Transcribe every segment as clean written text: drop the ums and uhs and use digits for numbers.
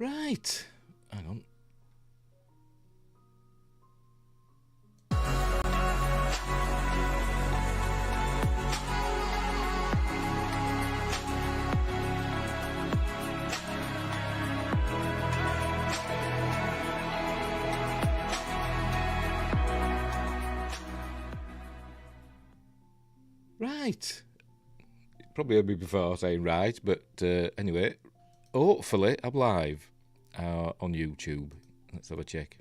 Right. Hang on. Right. Probably heard me before saying right, but anyway, hopefully I'm live on YouTube. Let's have a check.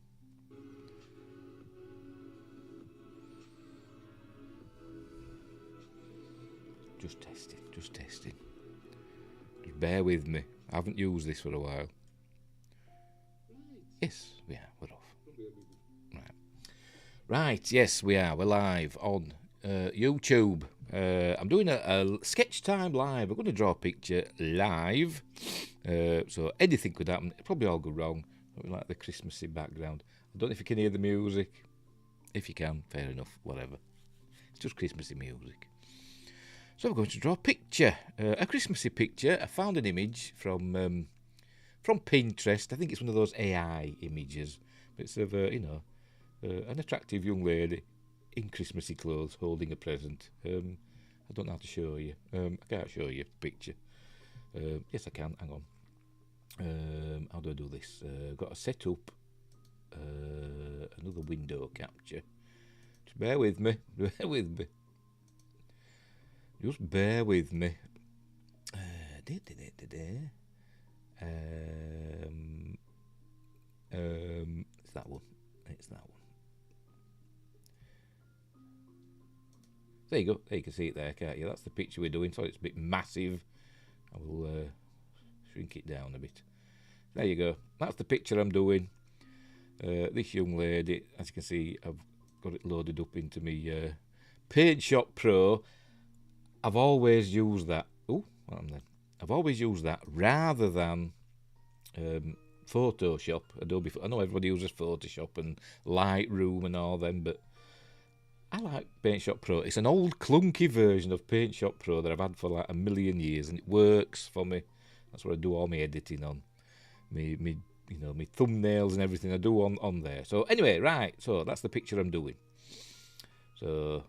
Just testing. Just bear with me. I haven't used this for a while. Yes, we are. We're off. Right, yes, we are. We're live on YouTube. I'm doing a sketch time live. I'm going to draw a picture live. So anything could happen. It'll probably all go wrong. But we like the Christmassy background. I don't know if you can hear the music. If you can, fair enough. Whatever. It's just Christmassy music. So I'm going to draw a picture. A Christmassy picture. I found an image from Pinterest. I think it's one of those AI images. It's of, an attractive young lady in Christmassy clothes holding a present. I don't know how to show you. I can't show you a picture. Yes, I can. Hang on. How do I do this? I've got to set up another window capture. Just bear with me. Bear with me. Just bear with me. It's that one. It's that one. There you go. There you can see it there, can't you? That's the picture we're doing. So it's a bit massive. I will shrink it down a bit. There you go. That's the picture I'm doing. This young lady, as you can see, I've got it loaded up into my Paint Shop Pro. I've always used that. Oh, what am I then? I've always used that rather than Photoshop, Adobe. I know everybody uses Photoshop and Lightroom and all them, but I like Paint Shop Pro. It's an old clunky version of Paint Shop Pro that I've had for like a million years, and it works for me. That's what I do all my editing on. Me thumbnails and everything I do on there. So anyway, right. So that's the picture I'm doing. So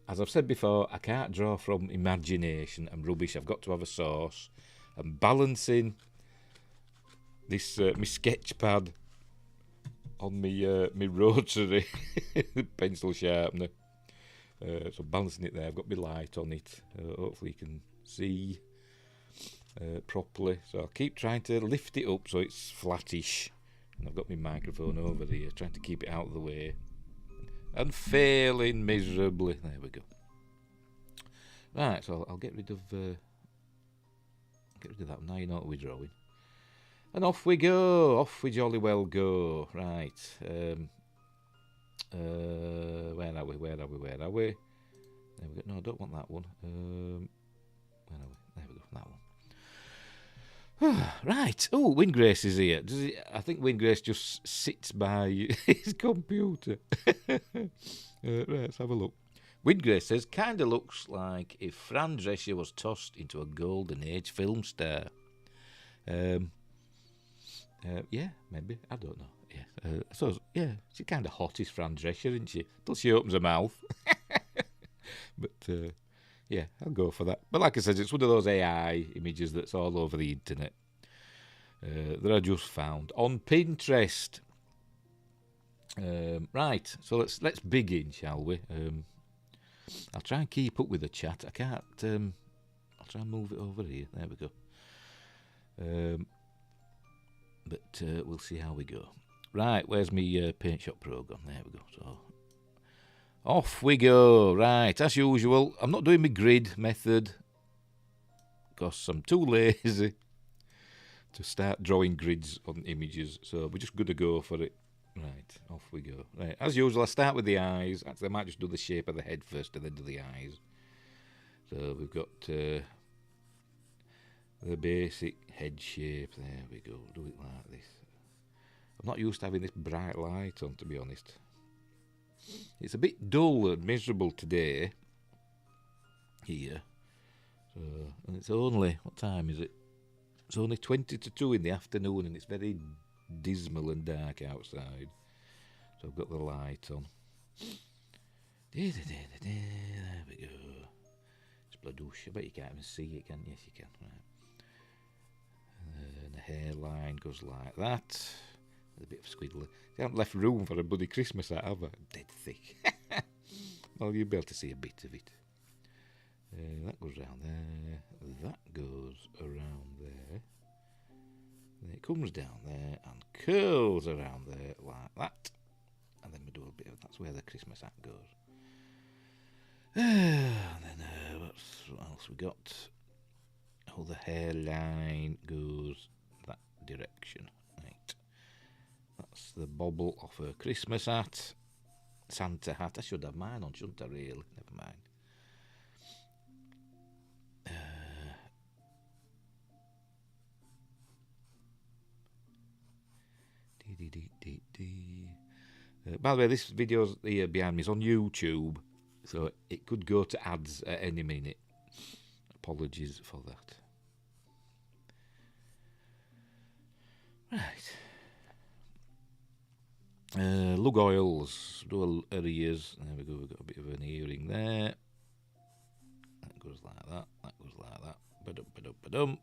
as I've said before, I can't draw from imagination. I'm rubbish. I've got to have a source. I'm balancing this my sketch pad on my rotary pencil sharpener. So balancing it there. I've got my light on it. Hopefully you can see properly. So I'll keep trying to lift it up so it's flattish. And I've got my microphone over here, trying to keep it out of the way. And failing miserably. There we go. Right, so I'll get rid of that. Now you know what we're drawing. And off we go. Off we jolly well go. Right. Where are we? There we go. No, I don't want that one. Where are we? There we go. That one. Right. Oh, Windgrace is here. I think Windgrace just sits by his computer. Right, let's have a look. Windgrace says, kinda looks like if Fran Drescher was tossed into a golden age film star. Yeah, maybe. I don't know. Yeah. She's kind of hot, is Fran Drescher, isn't she? Till she opens her mouth. But, yeah, I'll go for that. But like I said, it's one of those AI images that's all over the internet that I just found on Pinterest. Right, so let's begin, shall we? I'll try and keep up with the chat. I can't. I'll try and move it over here. There we go. But we'll see how we go. Right, where's my Paint Shop Pro gone? There we go. So off we go. Right, as usual, I'm not doing my grid method because I'm too lazy to start drawing grids on images. So we're just going to go for it. Right, off we go. Right, as usual, I start with the eyes. Actually, I might just do the shape of the head first and then do the eyes. So we've got the basic head shape. There we go. Do it like this. I'm not used to having this bright light on, to be honest. It's a bit dull and miserable today here. So, and it's only, what time is it? It's only 20 to 2 in the afternoon and it's very dismal and dark outside. So I've got the light on. There we go. It's bladoosh. I bet you can't even see it, can you? Yes, you can. Right. And the hairline goes like that. With a bit of squiggly. They haven't left room for a bloody Christmas hat, have I? Dead thick. Well, you'll be able to see a bit of it. That goes round there. That goes around there. Then it comes down there and curls around there like that. And then we do a bit of, that's where the Christmas hat goes. And then what else we got? Oh, the hairline goes that direction. Right. That's the bobble of her Christmas hat. Santa hat. I should have mine on, shouldn't I, really? Never mind. By the way, this video's here behind me is on YouTube, so it could go to ads at any minute. Apologies for that. Right. Lug oils. Do a ears. There we go. We've got a bit of an earring there. That goes like that. That goes like that. Ba-dum, ba-dum, ba-dum.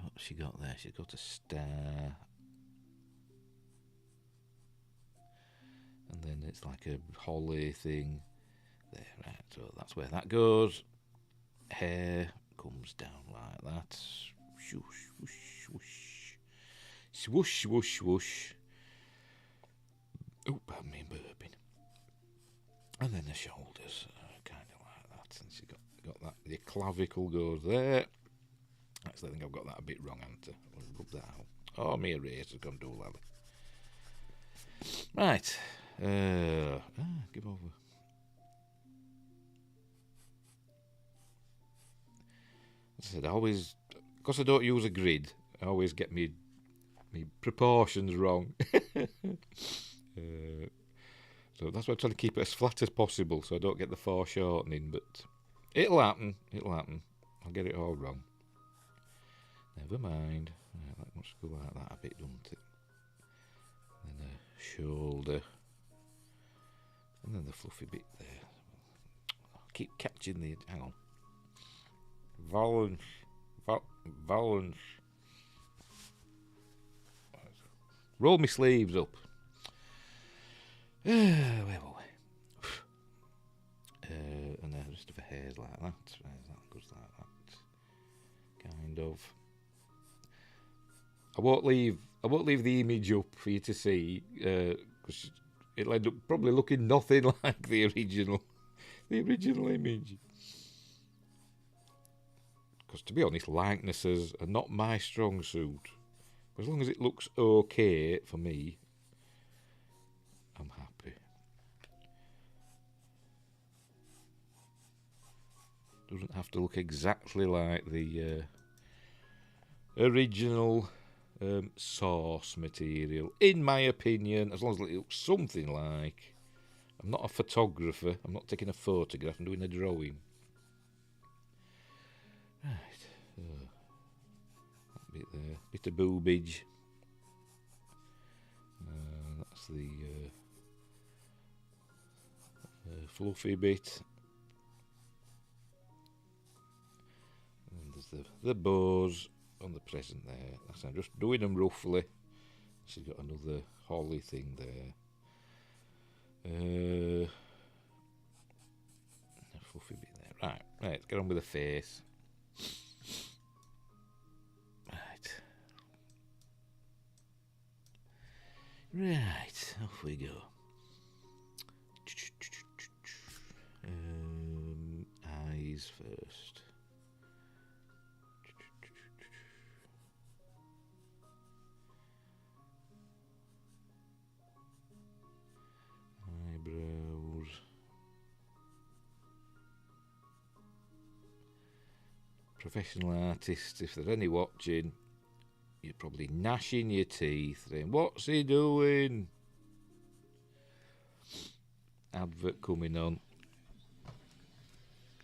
What's she got there? She's got a star. And then it's like a holly thing. There, right. So that's where that goes. Hair comes down like that. Swoosh, swoosh, swoosh. Swoosh, swoosh, swoosh. Oh, pardon me, burping. And then the shoulders, kind of like that. And she got that. The clavicle goes there. Actually, I think I've got that a bit wrong, haven't I? I'll rub that out. Oh, me eraser's gone dull, Lally. Right. Give over. As I said, I always, because I don't use a grid, I always get me proportions wrong. So that's why I'm trying to keep it as flat as possible so I don't get the foreshortening, but it'll happen. I'll get it all wrong. Never mind. Right, that must go like that a bit, doesn't it? Then a shoulder. And then the fluffy bit there. I'll keep catching the... Hang on. Valance. Roll my sleeves up. Where were we? And the rest of her hair's like that. That goes like that. Kind of. I won't leave the image up for you to see, because it'll end up probably looking nothing like the original image. Because to be honest, likenesses are not my strong suit. As long as it looks okay for me, I'm happy. Doesn't have to look exactly like the original source material, in my opinion, as long as it looks something like. I'm not a photographer, I'm not taking a photograph, I'm doing a drawing. Right, that bit there, bit of boobage. That's the fluffy bit. And there's the bows on the present there. I'm just doing them roughly. She's got another holly thing there. A fluffy bit there. Right, let's get on with the face. Right, off we go. Eyes first. Eyebrows. Professional artists, if there are any watching, you're probably gnashing your teeth saying, what's he doing? Advert coming on.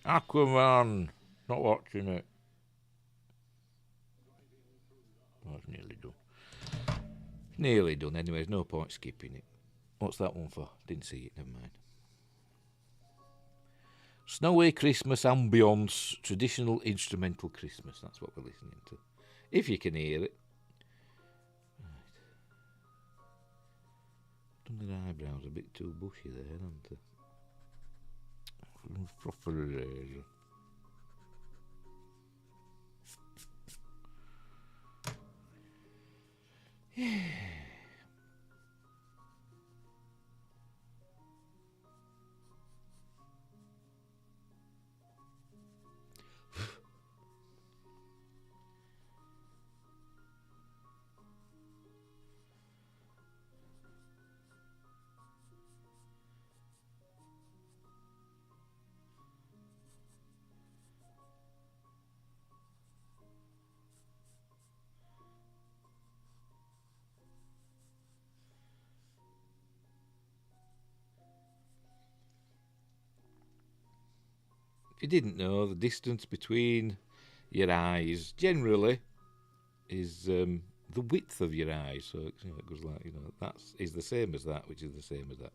Aquaman, not watching it. nearly done. Nearly done. Anyway, there's no point skipping it. What's that one for? Didn't see it. Never mind. Snowy Christmas ambience, traditional instrumental Christmas. That's what we're listening to. If you can hear it. Right. Done their eyebrows a bit too bushy there, haven't they? Proper razor. Yeah. If you didn't know, the distance between your eyes generally is the width of your eyes. So it goes like, that is the same as that, which is the same as that.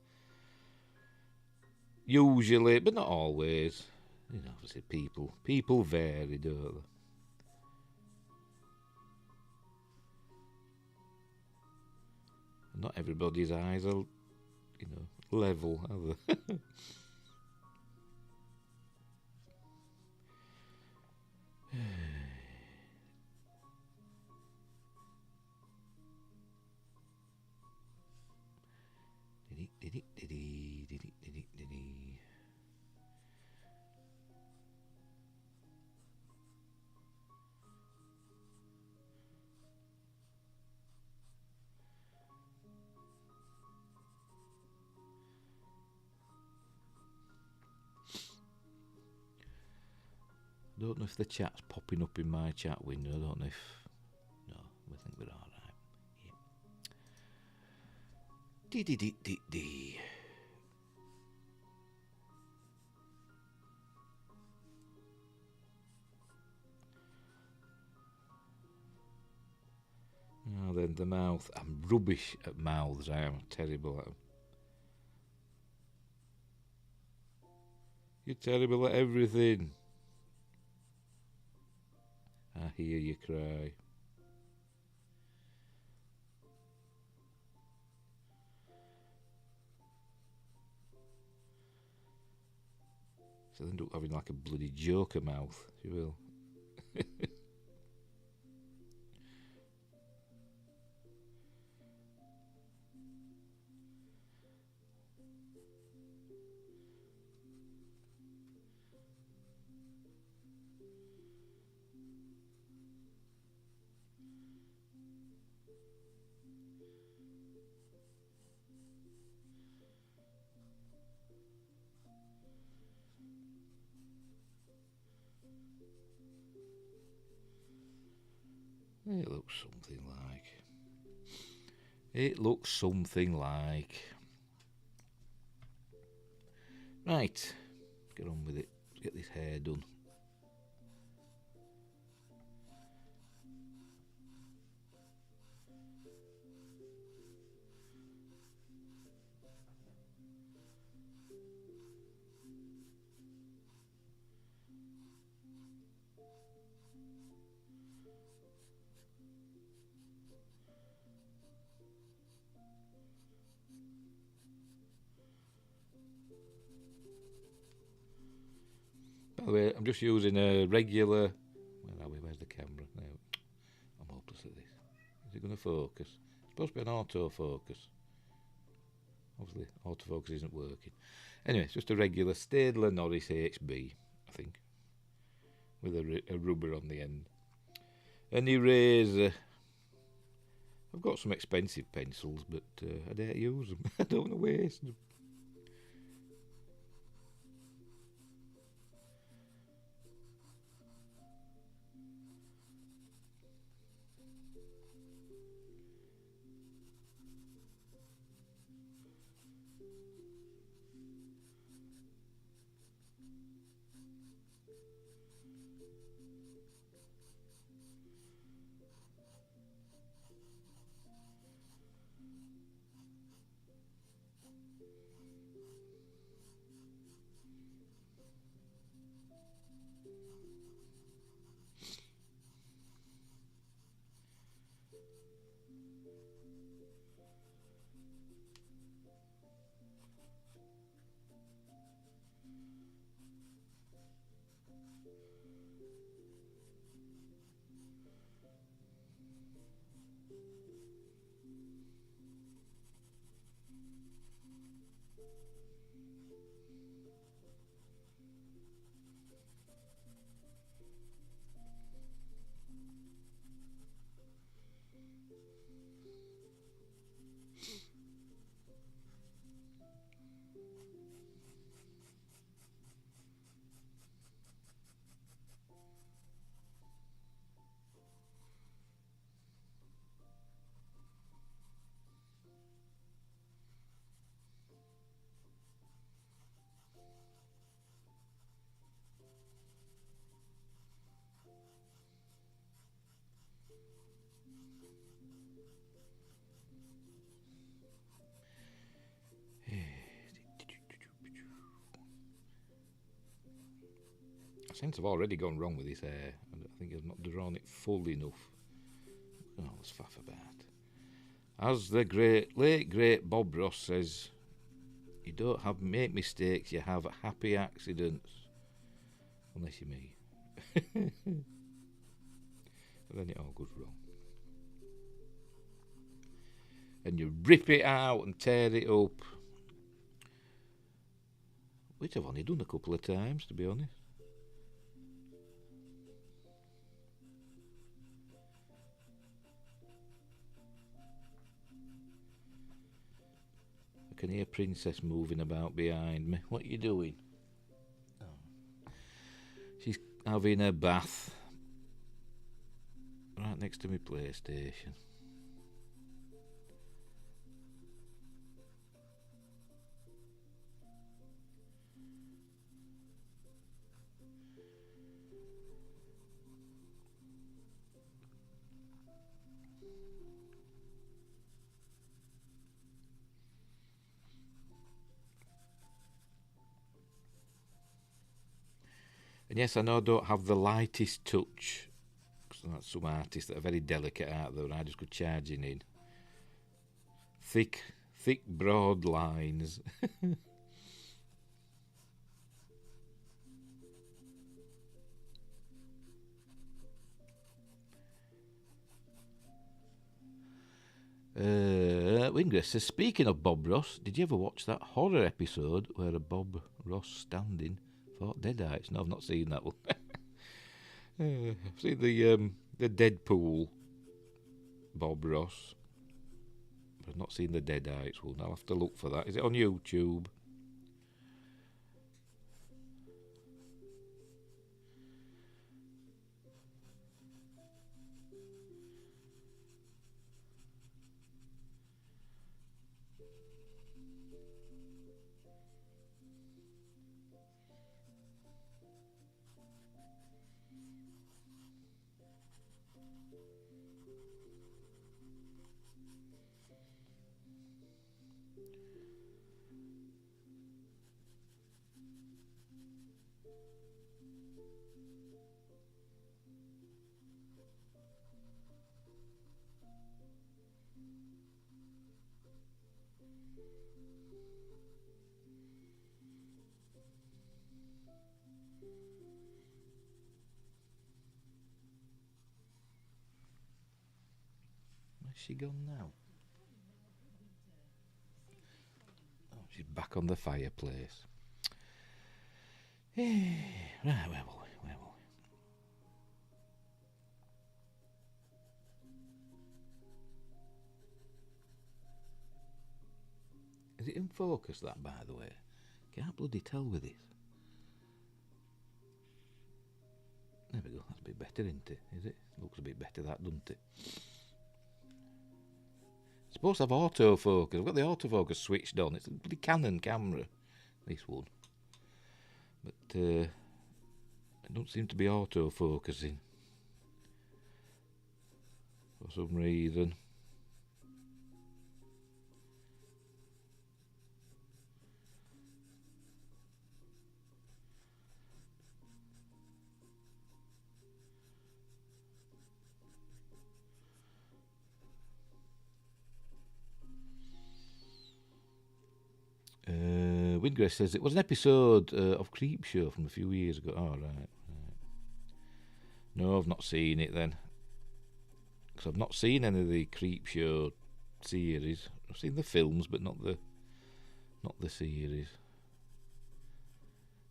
Usually, but not always. Obviously people vary, don't they? Not everybody's eyes are, level, are they? Don't know if the chat's popping up in my chat window. I don't know if... No, we think we're alright. Yeah. Dee. Oh, then the mouth. I'm rubbish at mouths. I am terrible at them. You're terrible at everything. I hear you cry. So end up having like a bloody joker mouth, if you will. It looks something like. Right, get on with it. Let's get this hair done. By the way, I'm just using a regular... Where are we? Where's the camera? No, I'm hopeless at this. Is it going to focus? It's supposed to be an autofocus. Obviously, autofocus isn't working. Anyway, it's just a regular Staedtler Norris HB, I think, with a rubber on the end. An eraser. I've got some expensive pencils, but I dare use them. I don't want to waste them. sense I've already gone wrong with his hair. I think I've not drawn it full enough. Oh, let's faff about. As the late great Bob Ross says, you don't make mistakes, you have happy accidents. Unless you're me. And then it all goes wrong. And you rip it out and tear it up. Which I've only done a couple of times, to be honest. I can hear Princess moving about behind me. What are you doing? Oh. She's having a bath. Right next to my PlayStation. And yes, I know I don't have the lightest touch. Because that's some artists that are very delicate out there, and I just go charging in. Thick, broad lines. Wingress says, speaking of Bob Ross, did you ever watch that horror episode where a Bob Ross standing fought Deadites? No, I've not seen that one. I've seen the Deadpool Bob Ross. But I've not seen the Deadites one. I'll have to look for that. Is it on YouTube? Where's she gone now? Oh, she's back on the fireplace. Right, where were we? Is it in focus, that, by the way? Can't bloody tell with this. There we go, that's a bit better, isn't it? Is it? Looks a bit better, that, doesn't it? It's supposed to have autofocus. I've got the autofocus switched on. It's a bloody Canon camera, this one. But it don't seem to be autofocusing for some reason. Windgrace says it was an episode of Creepshow from a few years ago. Oh, right. No, I've not seen it then. Because I've not seen any of the Creepshow series. I've seen the films, but not the series.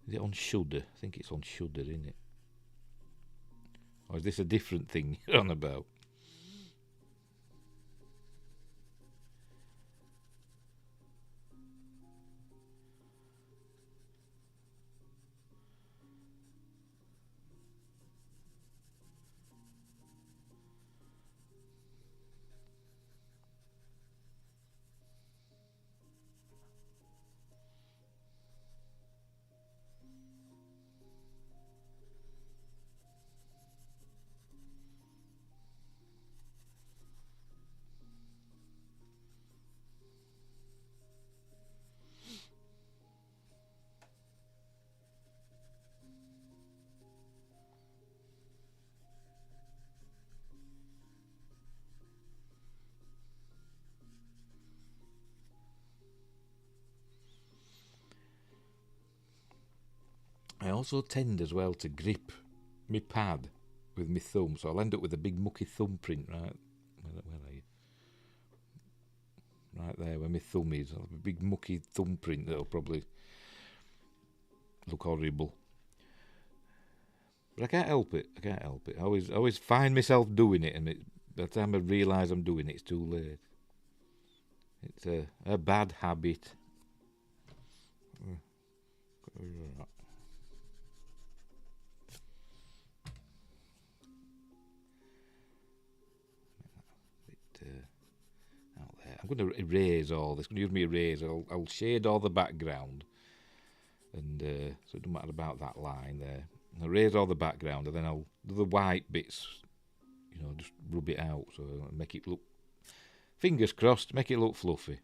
Is it on Shudder? I think it's on Shudder, isn't it? Or is this a different thing you're on about? also tend as well to grip my pad with my thumb, so I'll end up with a big mucky thumbprint, right? Where are you? Right there, where my thumb is. I'll have a big mucky thumbprint that'll probably look horrible. But I can't help it. I always find myself doing it, and by the time I realise I'm doing it, it's too late. It's a bad habit. Out there. I'm going to erase all this. I'm going to use my eraser. I'll shade all the background, and so it doesn't matter about that line there. I'll erase all the background, and then I'll do the white bits. Just rub it out so make it look. Fingers crossed, make it look fluffy.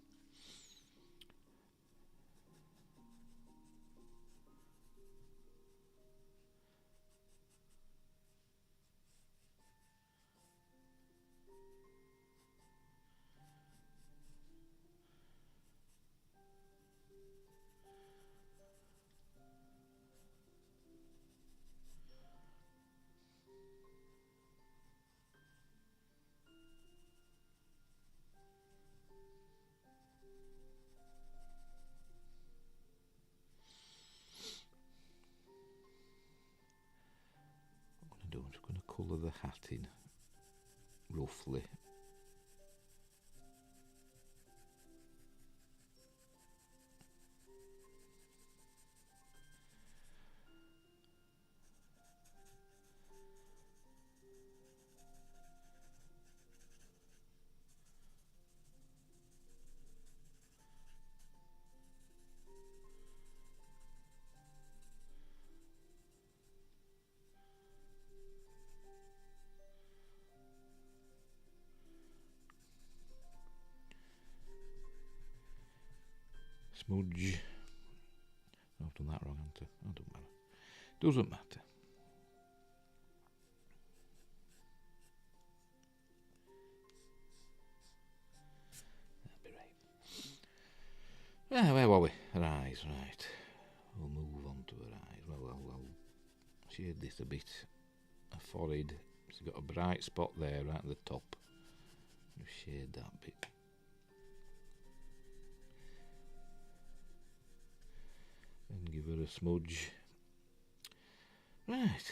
I'm just going to colour the hat in roughly. Smudge. I've done that wrong, haven't I? Oh, doesn't matter. Doesn't matter. That'll be right. Where were we? Her eyes, right. We'll move on to her eyes. Well, I'll shade this a bit. Her forehead. She's got a bright spot there right at the top. Just shade that bit. And give her a smudge. Right.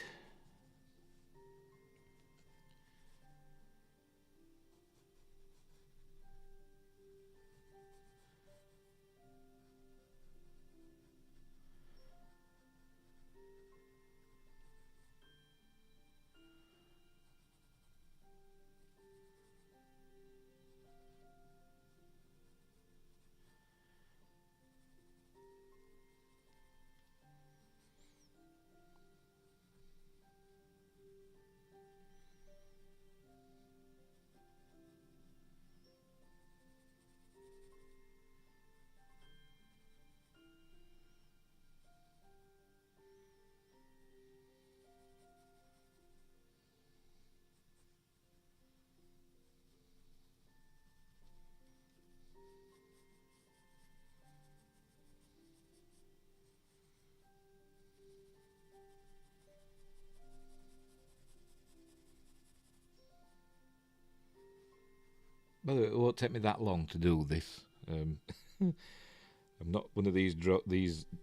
By the way, it won't take me that long to do this. I'm not one of these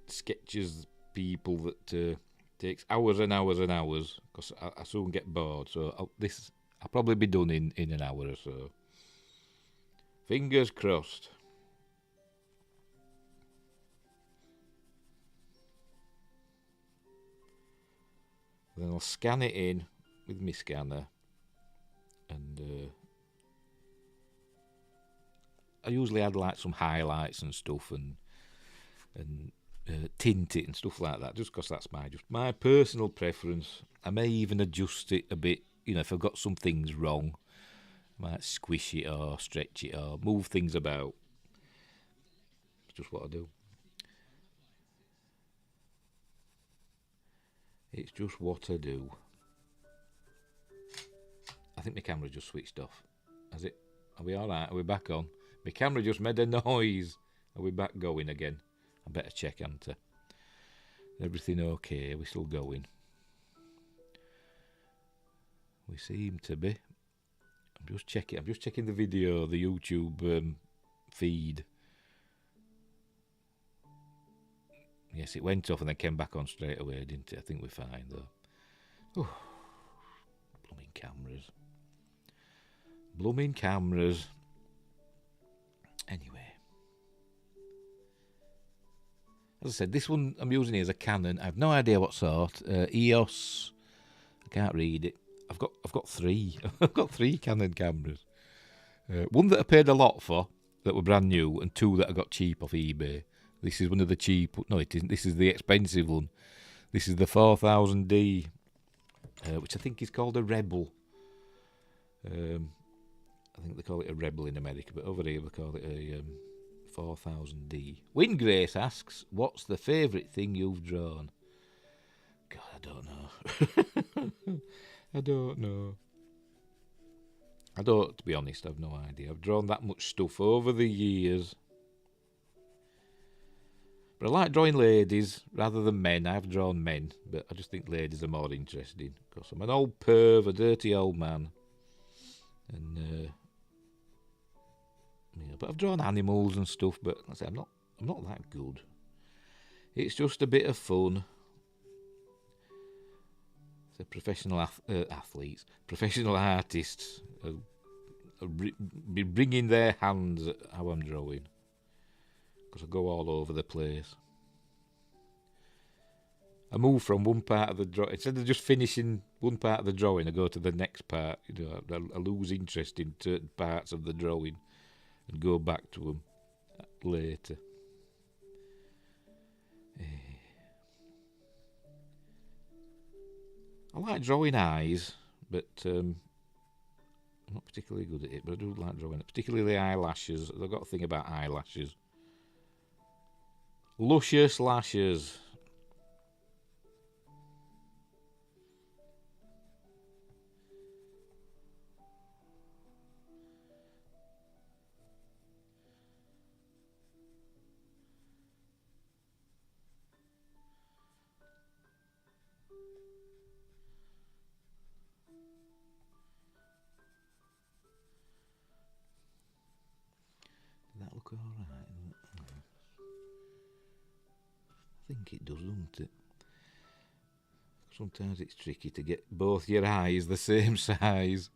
sketches people that takes hours and hours and hours, because I soon get bored. So I'll probably be done in an hour or so. Fingers crossed. Then I'll scan it in with my scanner, and I usually add like some highlights and stuff, and tint it and stuff like that, just because that's my personal preference. I may even adjust it a bit, if I've got some things wrong. I might squish it or stretch it or move things about. It's just what I do. It's just what I do. I think my camera just switched off. Has it? Are we alright? Are we back on? My camera just made a noise. Are we back going again? I better check, haven't I? Everything okay? We're still going. We seem to be. I'm just checking the video, the YouTube feed. Yes, it went off and then came back on straight away, didn't it? I think we're fine though. Blooming cameras. Blooming cameras. Anyway. As I said, this one I'm using here is a Canon. I have no idea what sort. EOS. I can't read it. I've got three. I've got three Canon cameras. One that I paid a lot for, that were brand new, and two that I got cheap off eBay. This is one of the cheap. No, it isn't. This is the expensive one. This is the 4000D, which I think is called a Rebel. I think they call it a Rebel in America, but over here they call it a 4000D. Wingrace asks, "What's the favourite thing you've drawn?" God, I don't know. I don't know. To be honest, I've no idea. I've drawn that much stuff over the years. But I like drawing ladies rather than men. I've drawn men, but I just think ladies are more interesting. Because I'm an old perv, a dirty old man. And, but I've drawn animals and stuff, but like I say, I'm not that good. It's just a bit of fun. So professional athletes, professional artists be bringing their hands at how I'm drawing. Because I go all over the place. I move from one part of the drawing. Instead of just finishing one part of the drawing, I go to the next part. I lose interest in certain parts of the drawing and go back to them later. I like drawing eyes, but I'm not particularly good at it. But I do like drawing it, particularly eyelashes. I've got a thing about eyelashes. Luscious lashes. Does that look alright? I think it does, doesn't it? Sometimes it's tricky to get both your eyes the same size.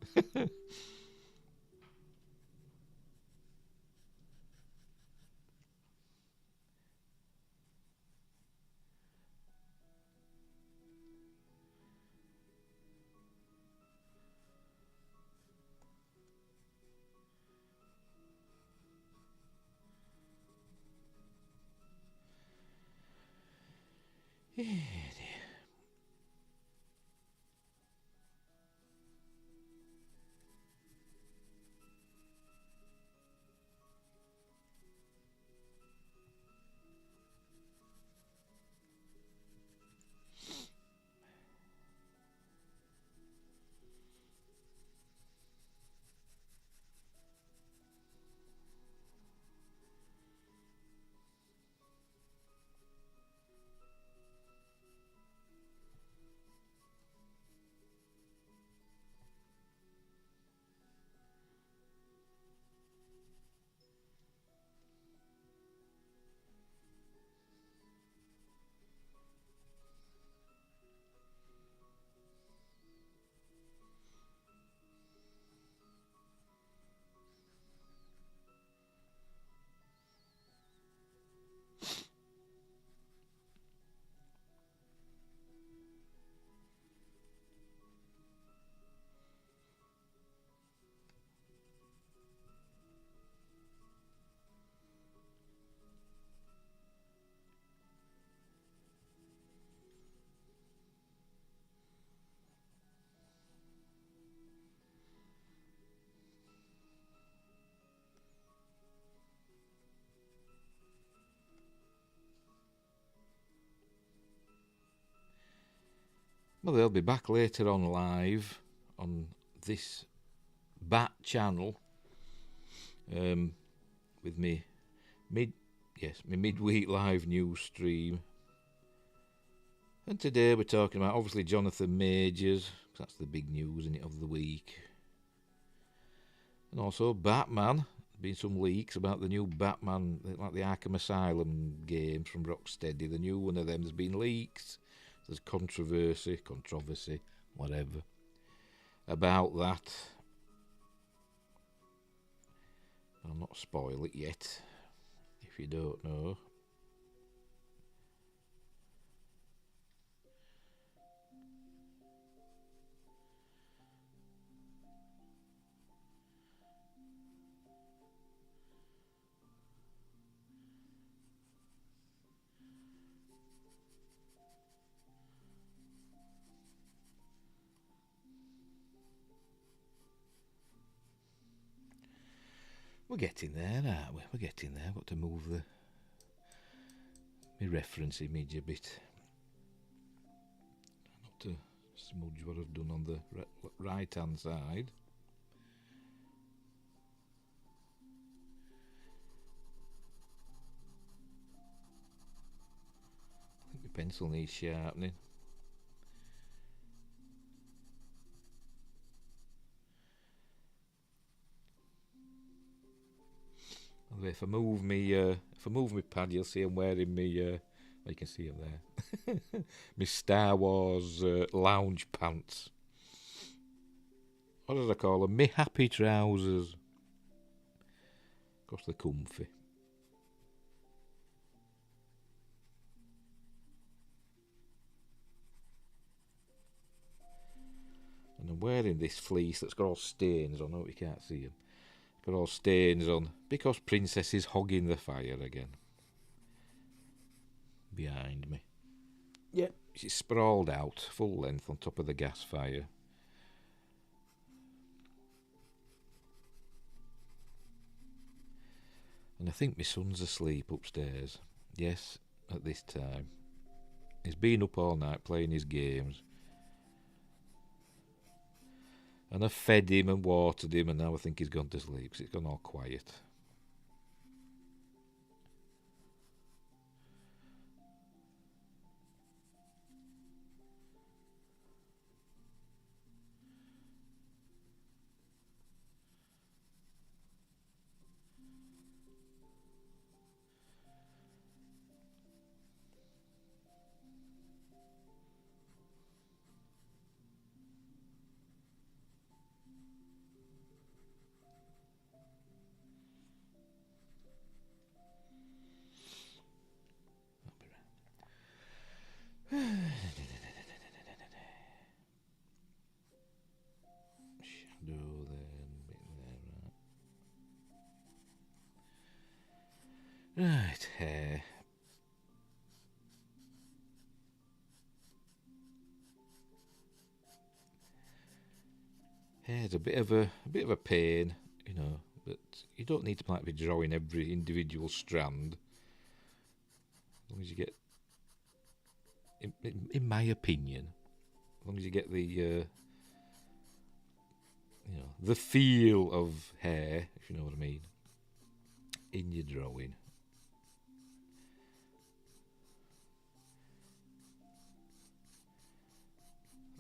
Well, they'll be back later on live on this Bat channel with me midweek live news stream. And today we're talking about obviously Jonathan Majors. That's the big news, isn't it, of the week. And also Batman. There's been some leaks about the new Batman, like the Arkham Asylum games from Rocksteady. The new one of them, there's been leaks. There's controversy, whatever, about that. I'll not spoil it yet, if you don't know. We're getting there, aren't we? We're getting there. I've got to move my reference image a bit. Not to smudge what I've done on the right hand side. I think my pencil needs sharpening. If I move my pad, you'll see I'm wearing me. You can see them there. My Star Wars lounge pants. What did I call them? Me happy trousers. Of course, they're comfy. And I'm wearing this fleece that's got all stains on. I hope you can't see them. Got all stains on because Princess is hogging the fire again. Behind me. Yep. She's sprawled out, full length on top of the gas fire. And I think my son's asleep upstairs. Yes, at this time. He's been up all night playing his games. And I've fed him and watered him, and now I think he's gone to sleep because it's gone all quiet. Shadow then, bit there, right, hair. Hair's a bit of a pain, you know, but you don't need to be drawing every individual strand. As long as you get, in my opinion, as long as you get the the feel of hair, if you know what I mean, in your drawing.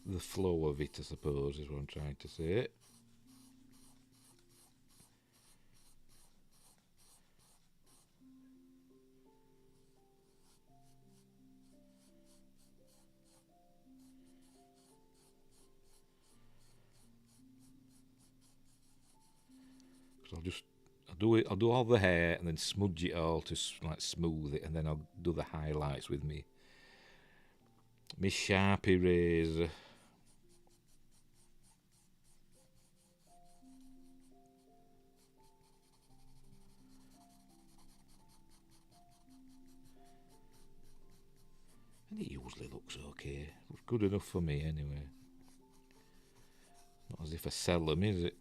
The flow of it, I suppose, is what I'm trying to say. Because I'll do all the hair and then smudge it all to like smooth it, and then I'll do the highlights with me Sharpie razor. And it usually looks okay. Looks good enough for me anyway. Not as if I sell them, is it?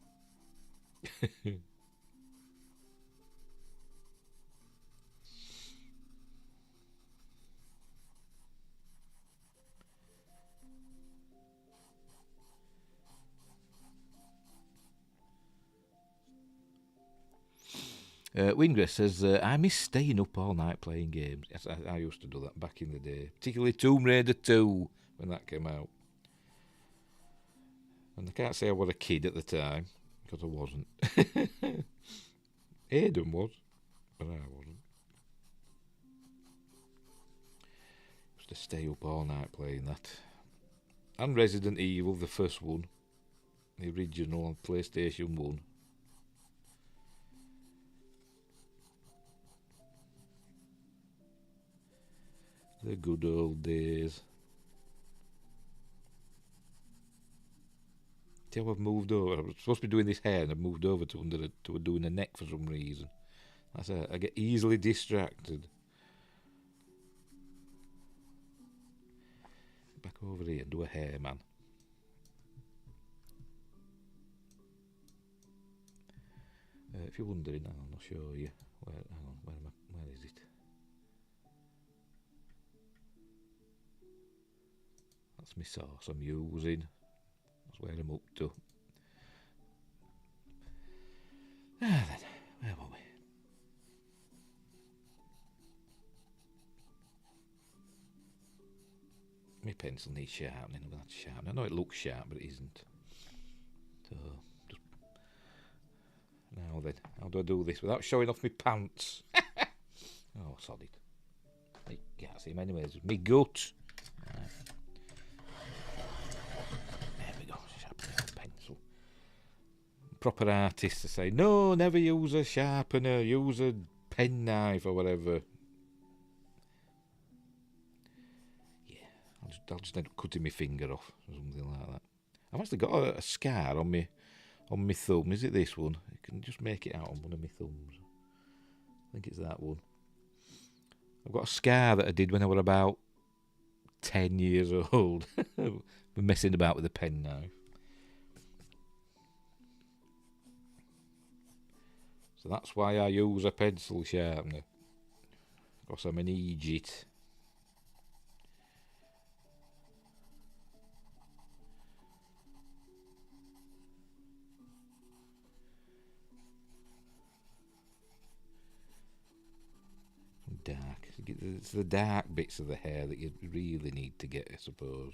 Wingress says, I miss staying up all night playing games. Yes, I used to do that back in the day. Particularly Tomb Raider 2, when that came out. And I can't say I was a kid at the time, because I wasn't. Aidan was, but I wasn't. Used to stay up all night playing that. And Resident Evil, the first one. The original on PlayStation 1. The good old days. See how I've moved over? I was supposed to be doing this hair and I've moved over to doing a neck for some reason. That's it. I get easily distracted. Back over here and do a hair, man. If you're wondering, I'll show you. Where is it? That's my sauce I'm using. That's where I'm up to. Then, where were we? My pencil needs sharpening. I'm going to have to sharpen. I know it looks sharp, but it isn't. So, just... Now then, how do I do this without showing off my pants? Oh, solid. You can't see him anyways. Me gut. Right. There we go. Sharpening a pencil. Proper artists to say, no, never use a sharpener. Use a penknife or whatever. I'll just end up cutting my finger off or something like that. I've actually got a scar on my thumb. Is it this one? You can just make it out on one of my thumbs. I think it's that one. I've got a scar that I did when I was about 10 years old. Been messing about with a penknife. So that's why I use a pencil sharpener. Because I'm an idiot. Dark. It's the dark bits of the hair that you really need to get, I suppose.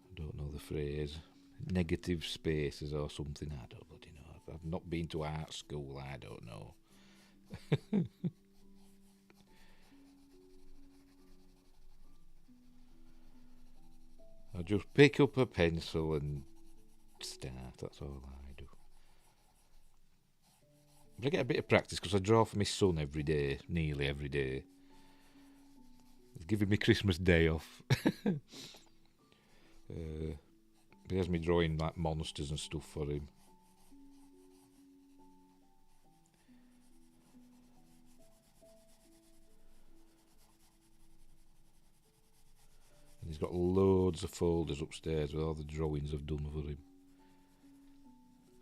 I don't know the phrase. Negative spaces or something. I don't bloody know. I've not been to art school. I don't know. I just pick up a pencil and start. That's all I do. But I get a bit of practice because I draw for my son every day, nearly every day. He's giving me Christmas Day off. He has me drawing like monsters and stuff for him. And he's got loads of folders upstairs with all the drawings I've done for him.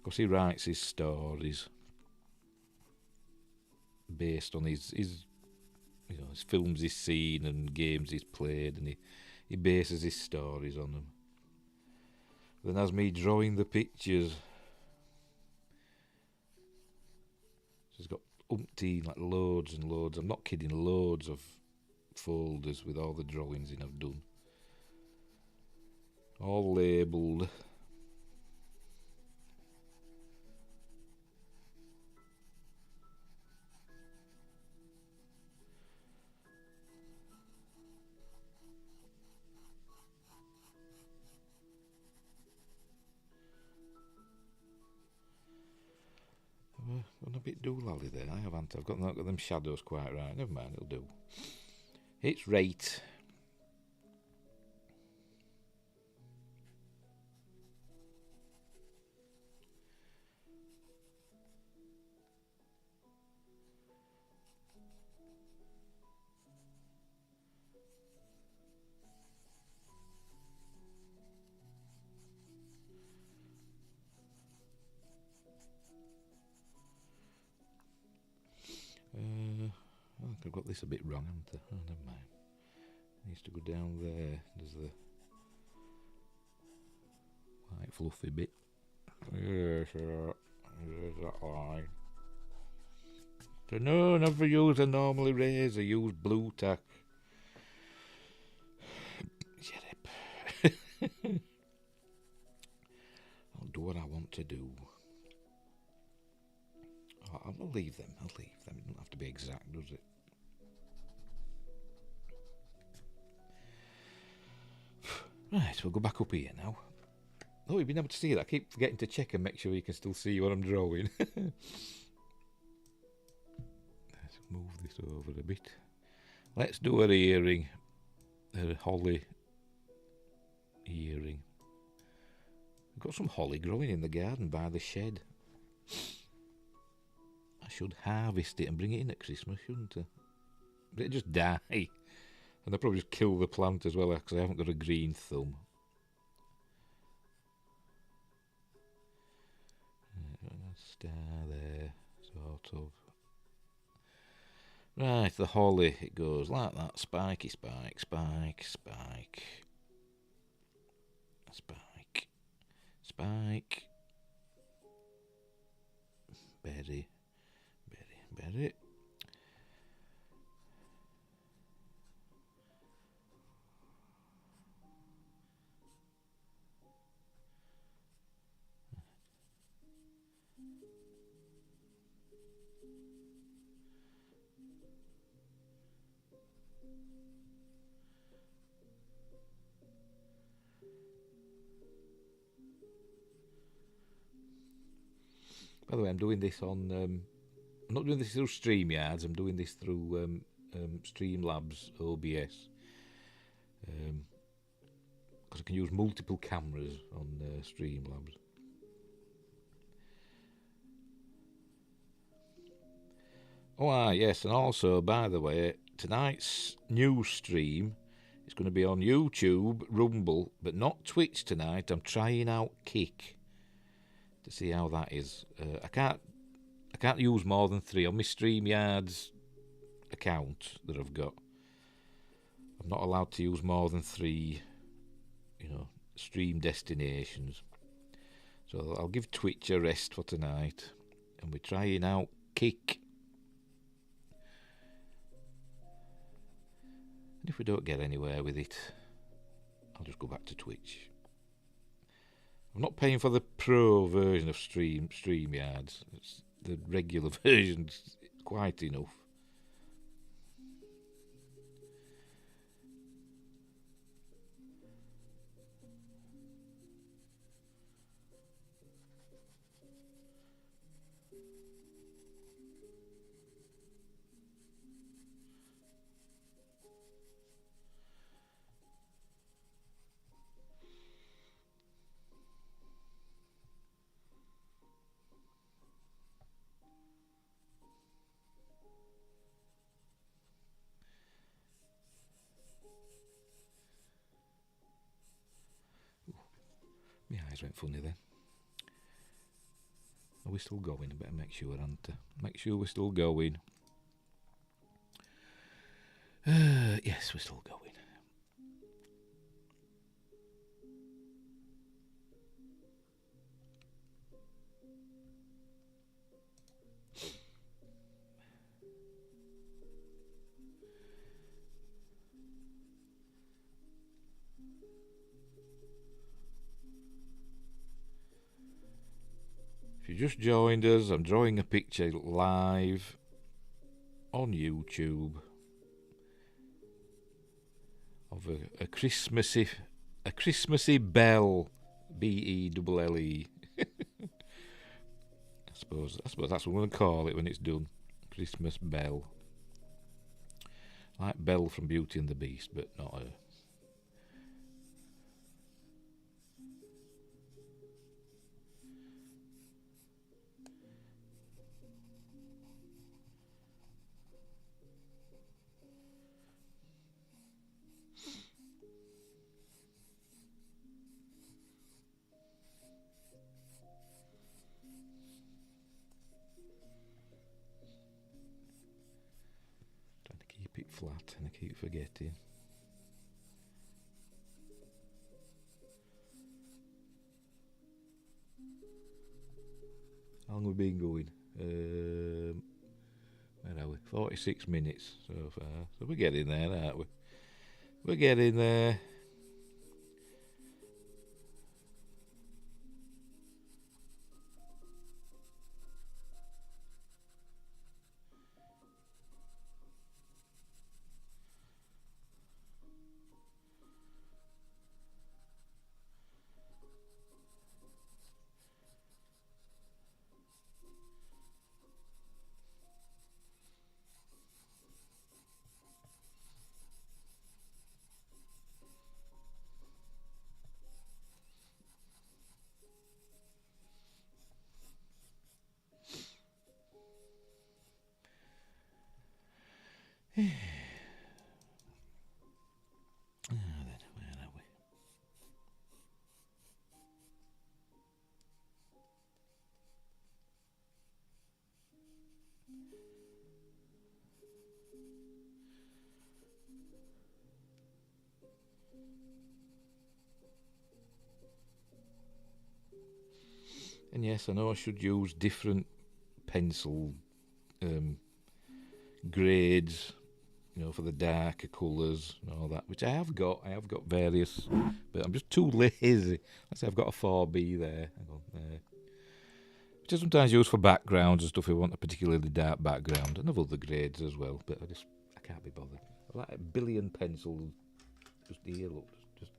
Because he writes his stories based on his films he's seen and games he's played, and he bases his stories on them. Then has me drawing the pictures. So he's got umpteen, like loads and loads. I'm not kidding, loads of folders with all the drawings in I've done. All labelled. I'm a bit doolally there. I've not got them shadows quite right. Never mind, it'll do. It's right. I think I've got this a bit wrong, haven't I? Oh, never mind. Needs to go down there. There's the white fluffy bit. Yes, there's that line. So no, never use a normal eraser. Use blue tack. Shut up. I'll do what I want to do. Oh, I'll leave them. It doesn't have to be exact, does it? Right, we'll go back up here now. Oh, you've been able to see that. I keep forgetting to check and make sure you can still see what I'm drawing. Let's move this over a bit. Let's do an earring. A holly earring. We've got some holly growing in the garden by the shed. I should harvest it and bring it in at Christmas, shouldn't I? But it'd just die. And I'll probably just kill the plant as well, because I haven't got a green thumb. Star there, sort of. Right, the holly, it goes like that. Spiky, spike, spike, spike. Spike. Spike. Berry. Berry, berry. By the way, I'm doing this on. I'm not doing this through StreamYards. I'm doing this through Streamlabs OBS. Because I can use multiple cameras on Streamlabs. Oh, yes, and also, by the way, tonight's news stream is going to be on YouTube, Rumble, but not Twitch tonight. I'm trying out Kick to see how that is. I can't use more than 3 on my StreamYards account that I've got. I'm not allowed to use more than 3, stream destinations. So I'll give Twitch a rest for tonight, and we're trying out Kick. And if we don't get anywhere with it, I'll just go back to Twitch. I'm not paying for the pro version of StreamYards. It's the regular version's quite enough. My eyes went funny then. Are we still going? I better make sure, Hunter. Make sure we're still going. Yes, we're still going. If you just joined us, I'm drawing a picture live on YouTube of a Christmassy Belle, Belle. I suppose that's what I'm going to call it when it's done. Christmas Belle, like Belle from Beauty and the Beast, but not her. Trying to keep it flat, and I keep forgetting. been going? Where are we? 46 minutes so far. So we're getting there, aren't we? We're getting there. Where are we? And yes, I know I should use different pencil grades, for the darker colours and all that, which I have got. I have got various, but I'm just too lazy. Let's say I've got a 4B there. Hang on, there. Which I sometimes use for backgrounds and stuff if you want a particularly dark background, and I've other grades as well, but I can't be bothered. I've like a billion pencils just here, look, just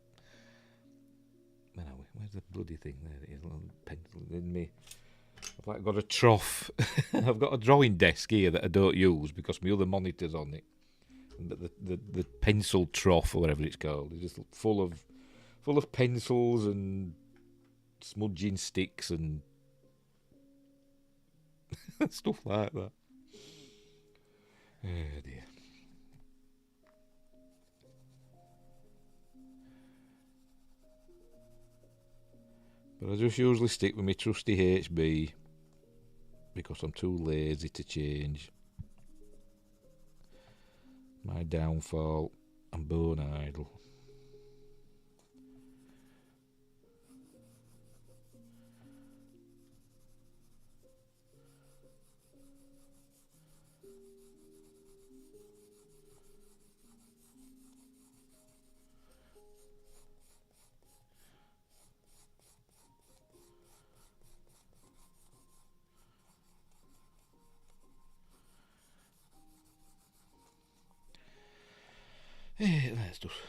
where are we? Where's the bloody thing? There it is, a little pencil in me. I've like got a trough. I've got a drawing desk here that I don't use because my other monitor's on it. But the pencil trough or whatever it's called is just full of pencils and smudging sticks and stuff like that. Oh dear. But I just usually stick with my trusty HB because I'm too lazy to change. My downfall, I'm bone idle.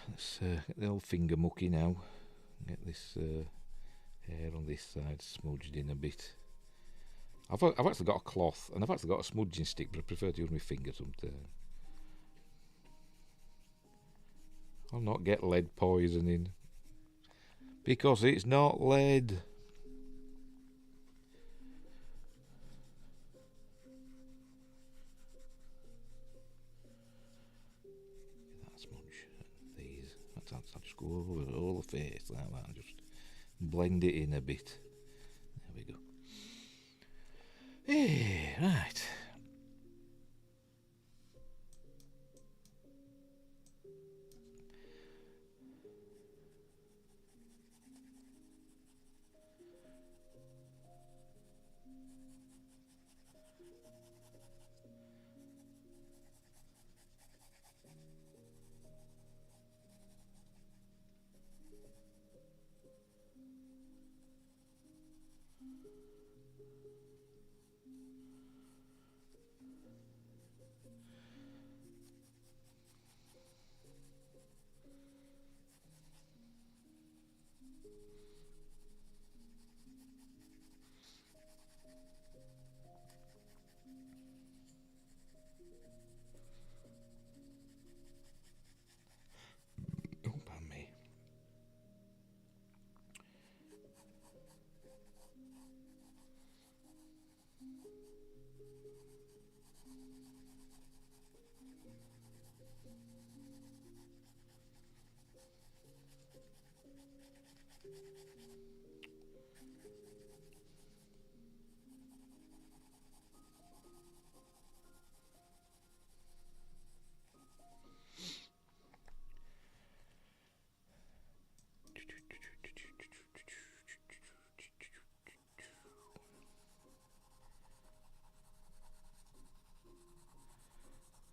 Let's get the old finger mucky now. Get this hair on this side smudged in a bit. I've actually got a cloth and I've actually got a smudging stick, but I prefer to use my finger sometimes. I'll not get lead poisoning because it's not lead. I'll just go over the whole face like that and just blend it in a bit. There we go. Hey, right.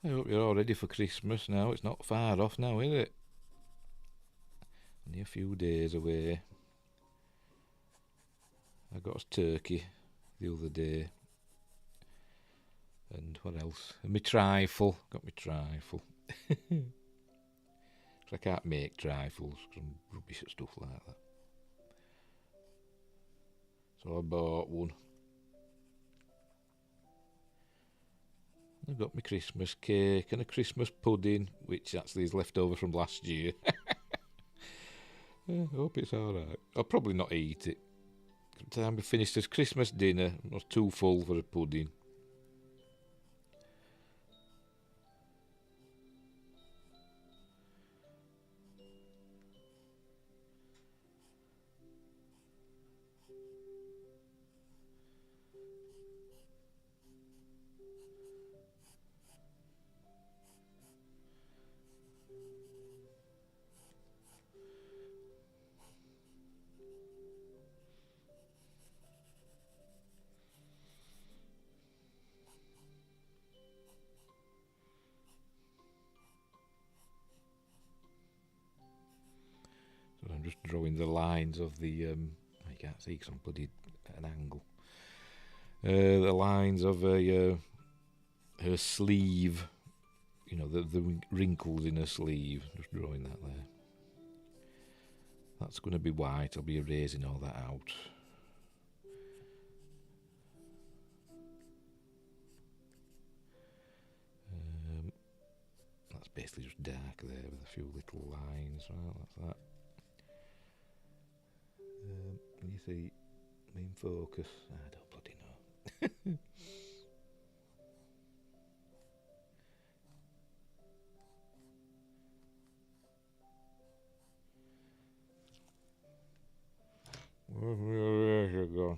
I hope you're all ready for Christmas now. It's not far off now, is it? Only a few days away. I got us turkey the other day. And what else? And my trifle. Got my trifle. I can't make trifles because I'm rubbish at stuff like that. So I bought one. I've got my Christmas cake and a Christmas pudding, which actually is left over from last year. I hope it's alright. I'll probably not eat it. By the time we finished this Christmas dinner, I was too full for a pudding. So I'm just drawing the lines of the. I can't see because I'm bloody at an angle. The lines of her sleeve. You know, the wrinkles in her sleeve. Just drawing that there. That's going to be white. I'll be erasing all that out. That's basically just dark there with a few little lines. Right, that's that. Can you see me in focus? I don't bloody know. Where's it gone?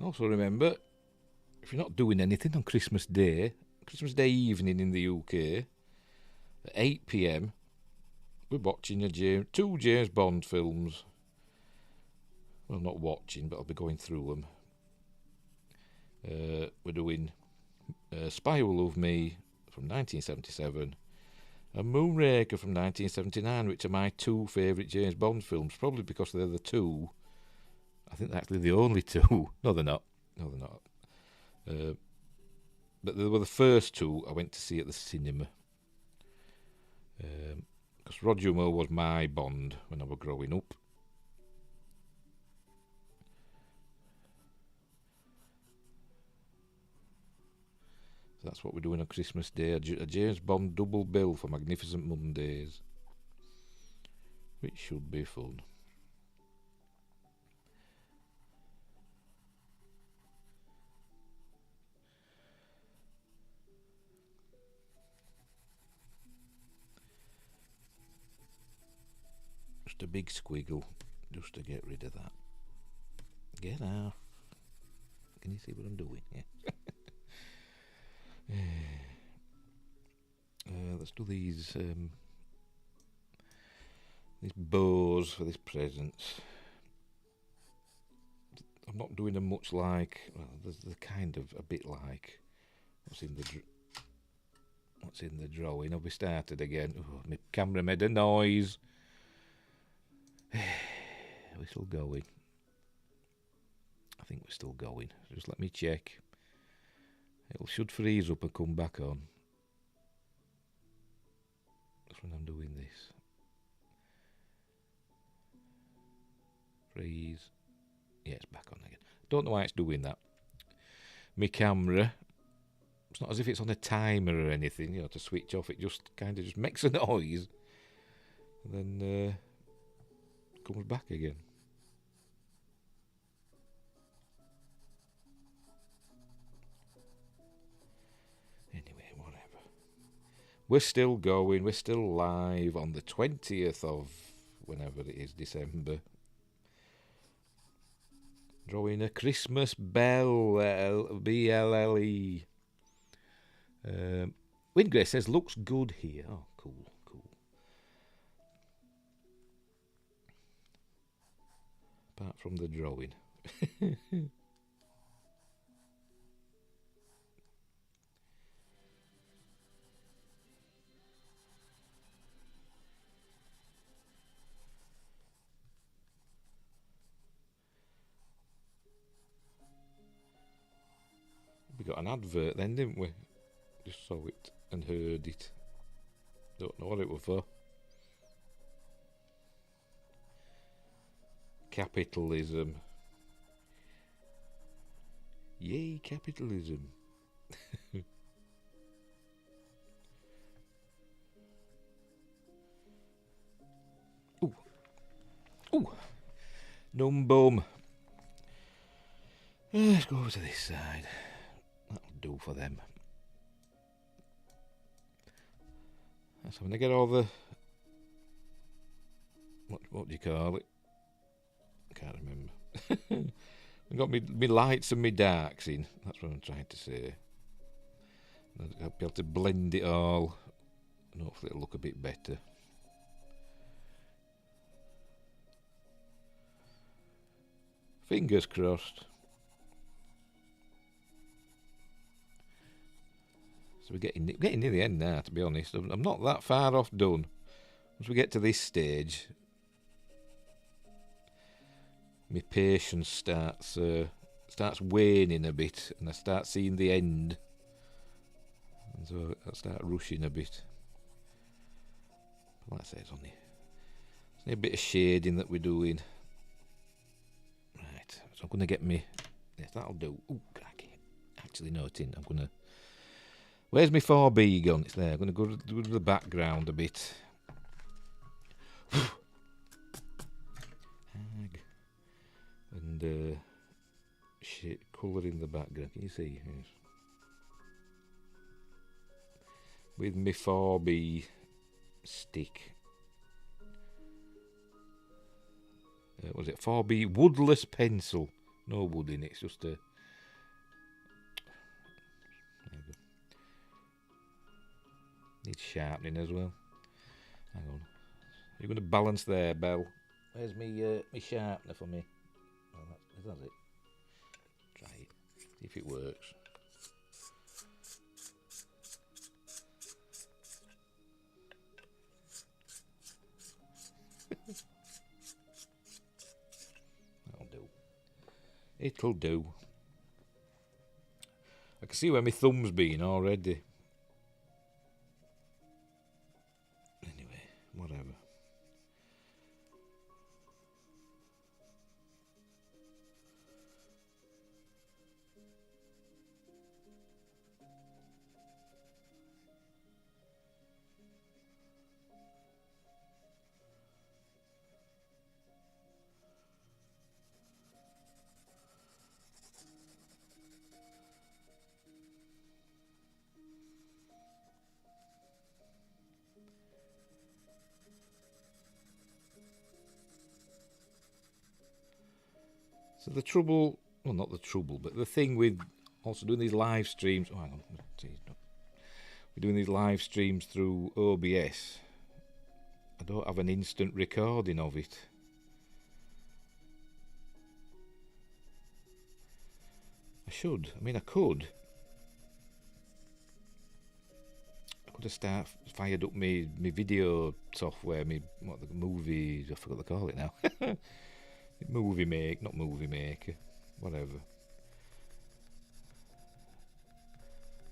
Also remember, if you're not doing anything on Christmas Day evening in the UK, at 8 p.m, we're watching two James Bond films. Well, not watching, but I'll be going through them. We're doing Spy Who Loved Me from 1977 and Moonraker from 1979, which are my two favourite James Bond films, probably because they're the two. I think they're actually the only two. No, they're not. But they were the first two I went to see at the cinema. Because Roger Moore was my Bond when I was growing up. So that's what we're doing on Christmas Day. A James Bond double bill for Magnificent Mondays. Which should be fun. Just a big squiggle, just to get rid of that. Get out. Can you see what I'm doing? Yeah. Let's do these bows for this present. I'm not doing them much like. Well, they're kind of a bit like what's in the drawing. Have we started again? Oh, my camera made a noise. We're still going. I think we're still going. Just let me check. It should freeze up and come back on. That's when I'm doing this. Freeze. Yeah, it's back on again. Don't know why it's doing that. My camera, it's not as if it's on a timer or anything, to switch off. It just kind of just makes a noise and then comes back again. Anyway, whatever. We're still going. We're still live on the 20th of whenever it is, December. Drawing a Christmas Belle, B-L-L-E. Windgrace says, looks good here. Oh, cool. Apart from the drawing. We got an advert then, didn't we? Just saw it and heard it. Don't know what it was for. Capitalism. Yay, capitalism. Ooh. Num bum. Let's go over to this side. That'll do for them. So when I get all the... What do you call it? I can't remember. I've got me lights and me darks in. That's what I'm trying to say. I'll be able to blend it all. And hopefully it'll look a bit better. Fingers crossed. So we're getting near the end now, to be honest. I'm not that far off done. Once we get to this stage, my patience starts waning a bit, and I start seeing the end. And so I start rushing a bit. But like I say, it's only a bit of shading that we're doing. Right, so I'm going to get me... Yes, that'll do. Ooh, cracky. Actually, no, it isn't. I'm going to... Where's my 4B gone? It's there. I'm going to go to the background a bit. And colour in the background. Can you see? Yes. With my 4B stick. What was it? 4B woodless pencil. No wood in it. It's just a... Needs sharpening as well. Hang on. You're going to balance there, Belle. Where's me sharpener for me? Oh, that's it. Try it. See if it works. That'll do. It'll do. I can see where my thumb's been already. Whatever. So the trouble, well, not the trouble, but the thing with also doing these live streams. Oh, hang on. We're doing these live streams through OBS. I don't have an instant recording of it. I should. I mean, I could. I could have fired up my video software, the movie, I forgot to call it now. Not movie maker, whatever.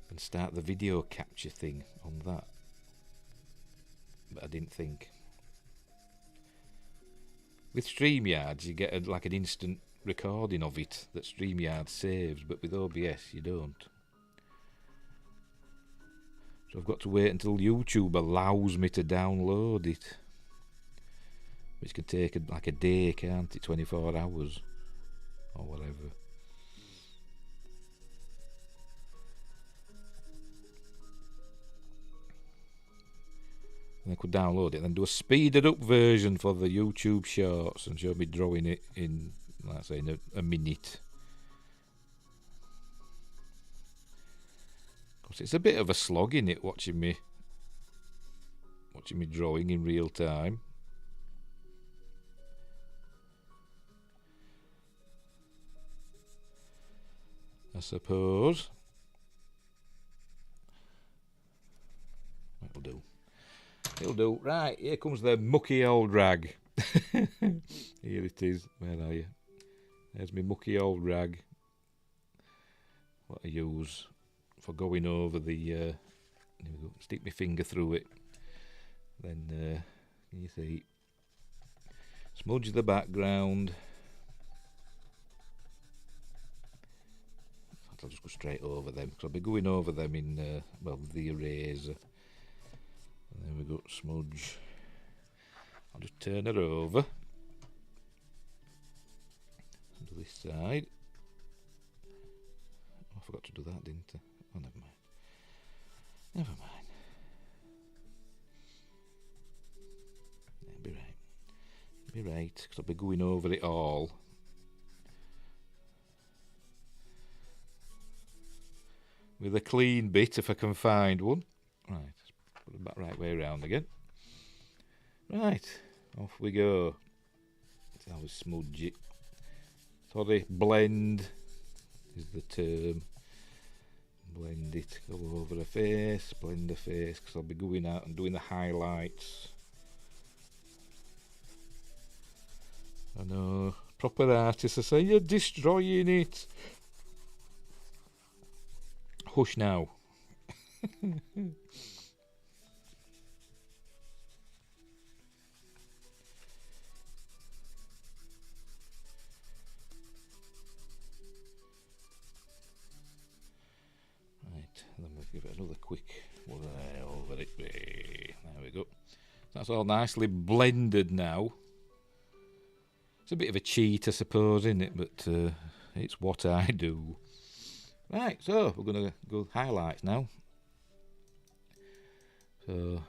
And start the video capture thing on that. but I didn't think. With StreamYards, you get like an instant recording of it that StreamYard saves, but with OBS, you don't. So I've got to wait until YouTube allows me to download it, which can take like a day, can't it? 24 hours or whatever. And I could download it and then do a speeded up version for the YouTube shorts and show me drawing it in, let's say, in a minute. Because it's a bit of a slog in it watching me drawing in real time. I suppose. That'll do. It'll do. Right, here comes the mucky old rag. Here it is. Where are you? There's my mucky old rag. What I use for going over the... here we go. Stick my finger through it. Then, you see, smudge the background. I'll just go straight over them, because I'll be going over them in, the eraser. There we go, smudge. I'll just turn her over. To this side. Oh, I forgot to do that, didn't I? Oh, never mind. Never mind. Yeah, be right, because I'll be going over it all. With a clean bit, if I can find one. Right. Put it back right way around again. Right, off we go. That's how we smudge it. Sorry, blend is the term. Blend it, go over the face, blend the face, because I'll be going out and doing the highlights. I know, proper artists are saying, you're destroying it. Hush now. Then we'll give it another quick over it. There we go. That's all nicely blended now. It's a bit of a cheat, I suppose, isn't it? But it's what I do. Right, so we're going to go highlights now. So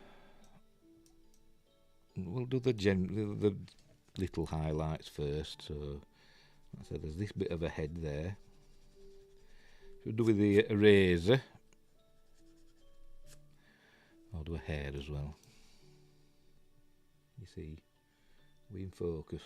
we'll do the little highlights first. So like I said, there's this bit of a head there. We'll do with the eraser. I'll do a hair as well. You see, we in focus.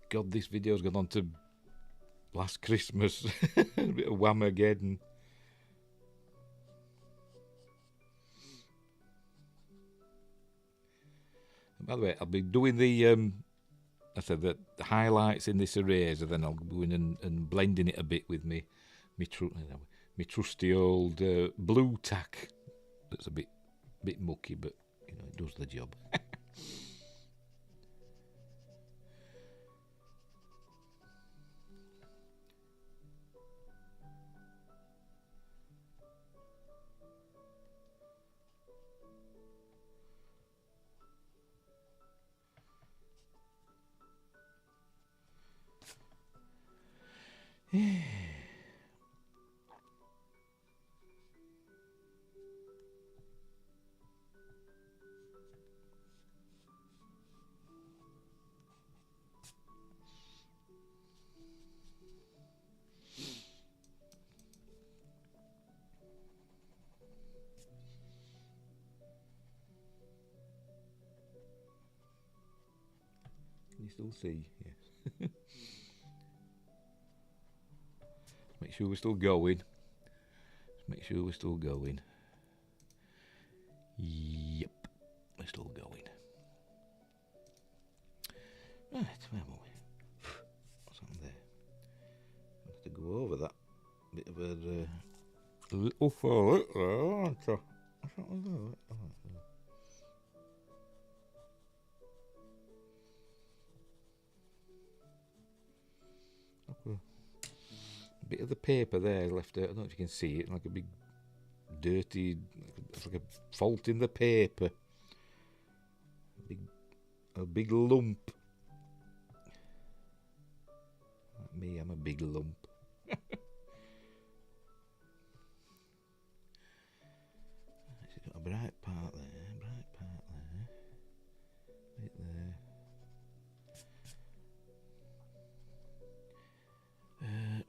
God, this video's gone on to last Christmas. A bit of Whamageddon. By the way, I'll be doing the I said the highlights in this eraser, then I'll go in and blending it a bit with me trusty old blue tack. That's a bit mucky, but you know it does the job. Can you still see? Yes. Make sure we're still going. Make sure we're still going. Yep, we're still going. Right, where are we? What's happened there? I have to go over that bit of a little fall. What's happened there? A bit of the paper there left out. I don't know if you can see it, like a big dirty, it's like a fault in the paper. A big lump. Like me, I'm a big lump. It's got a bright part there, bit there. Right.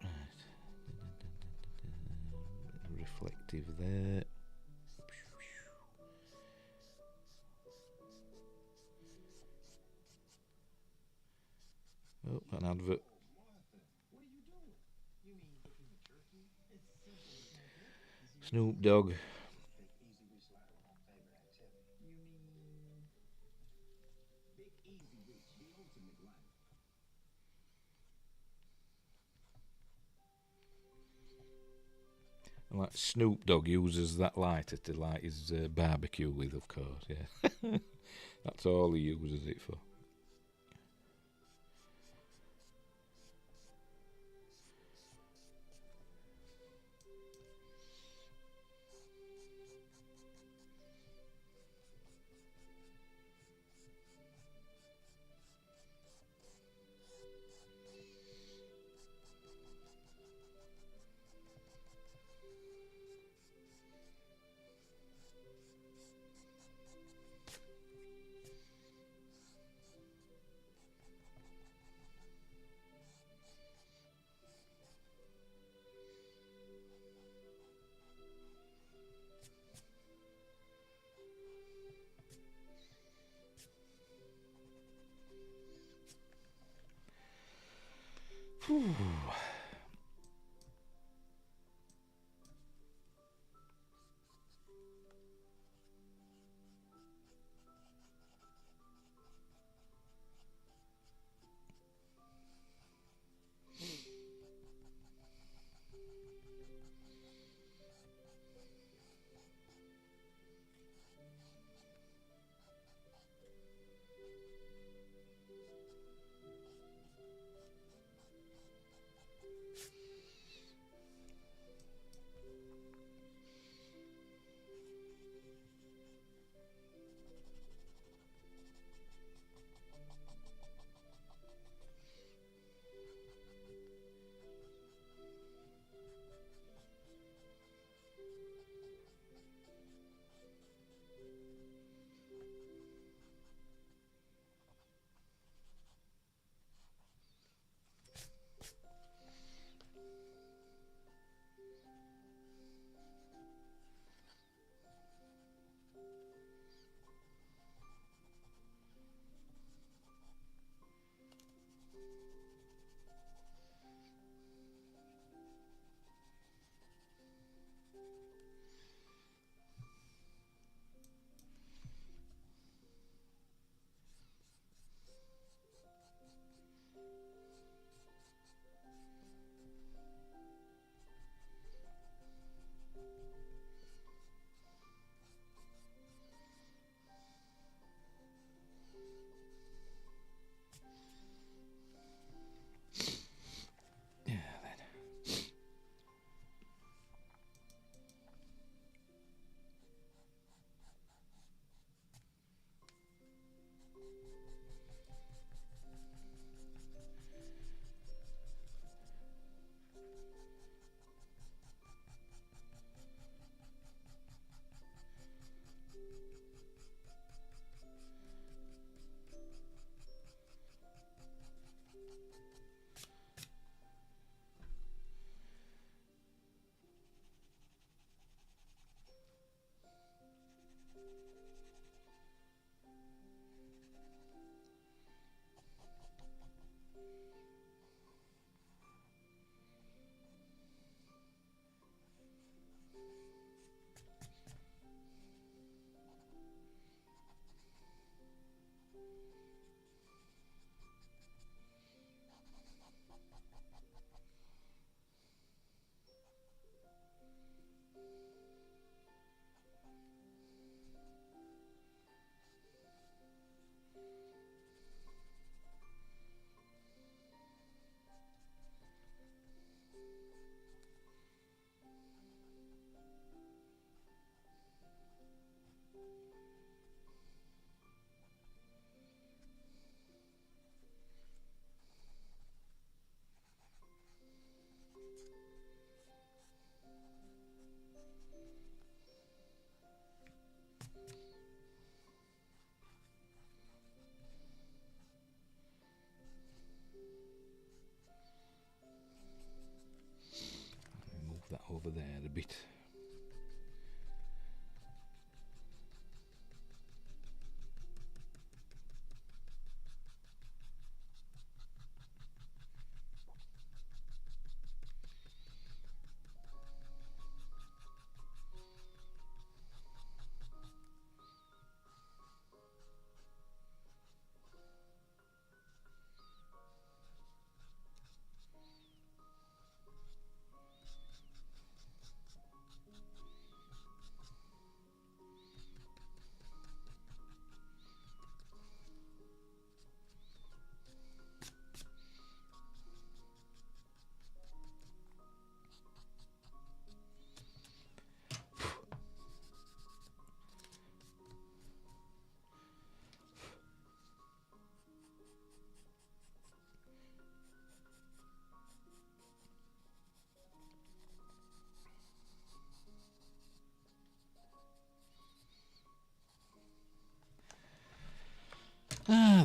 Reflective there. Oh, an advert. Snoop Dogg. And like Snoop Dogg uses that lighter to light his barbecue with, of course, yeah. That's all he uses it for. Whew.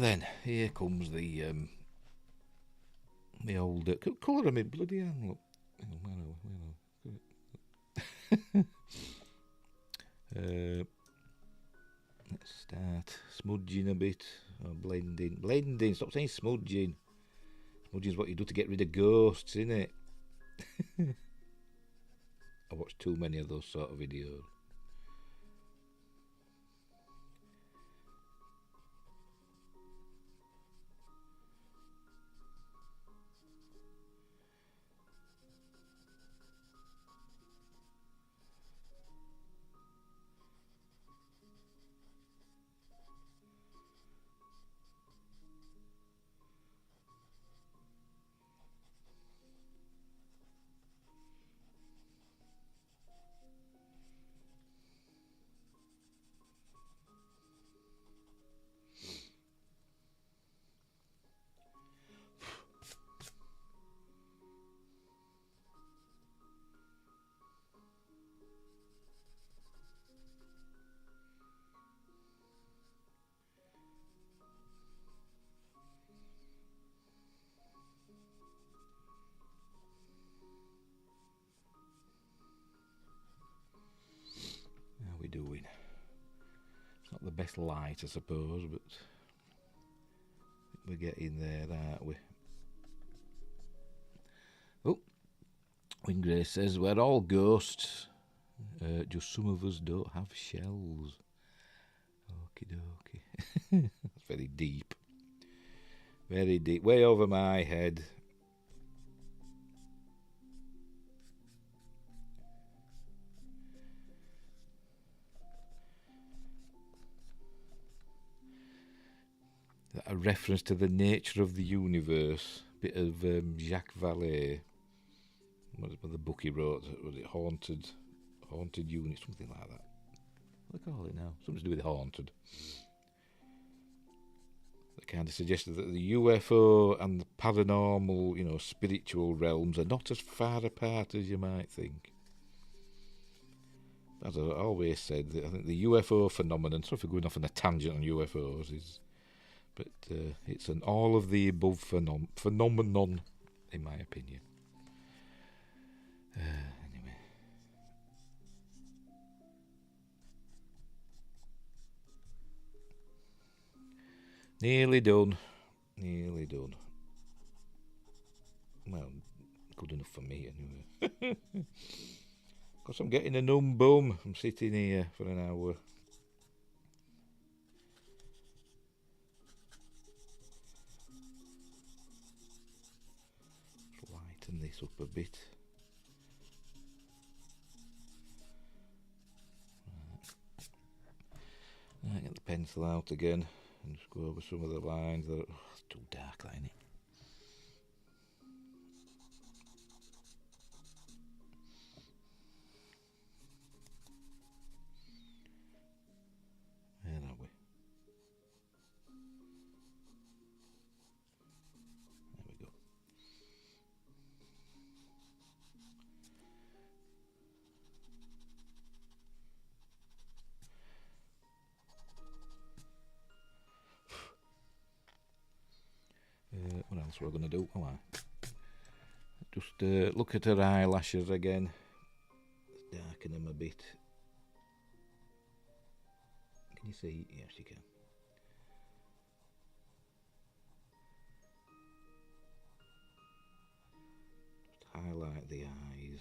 then, here comes the old colour of me bloody hand. Look, let's start smudging a bit, or blending. Stop saying smudging. Smudging is what you do to get rid of ghosts, innit? I watch too many of those sort of videos. How are we doing? It's not the best light, I suppose, but we're getting there, aren't we? Oh, Wingrace says, we're all ghosts, just some of us don't have shells. Okie dokie. That's very deep. Very deep. Way over my head. A reference to the nature of the universe. Bit of Jacques Vallée. What was the book he wrote? Was it Haunted Unit? Something like that. What do they call it now? Something to do with haunted. That kind of suggested that the UFO and the paranormal, spiritual realms are not as far apart as you might think. As I always said, I think the UFO phenomenon, sorry for going off on a tangent on UFOs, but it's an all of the above phenomenon, in my opinion. Anyway. Nearly done. Well, good enough for me anyway. Because I'm getting a numb bum. I'm sitting here for an hour. Let's lighten this up a bit. Right, get the pencil out again and just go over some of the lines that it's too dark, ain't it? Where are we? There we go. What else we're going to do? Just look at her eyelashes again. Let's darken them a bit. Can you see? Yes, you can. Just highlight the eyes.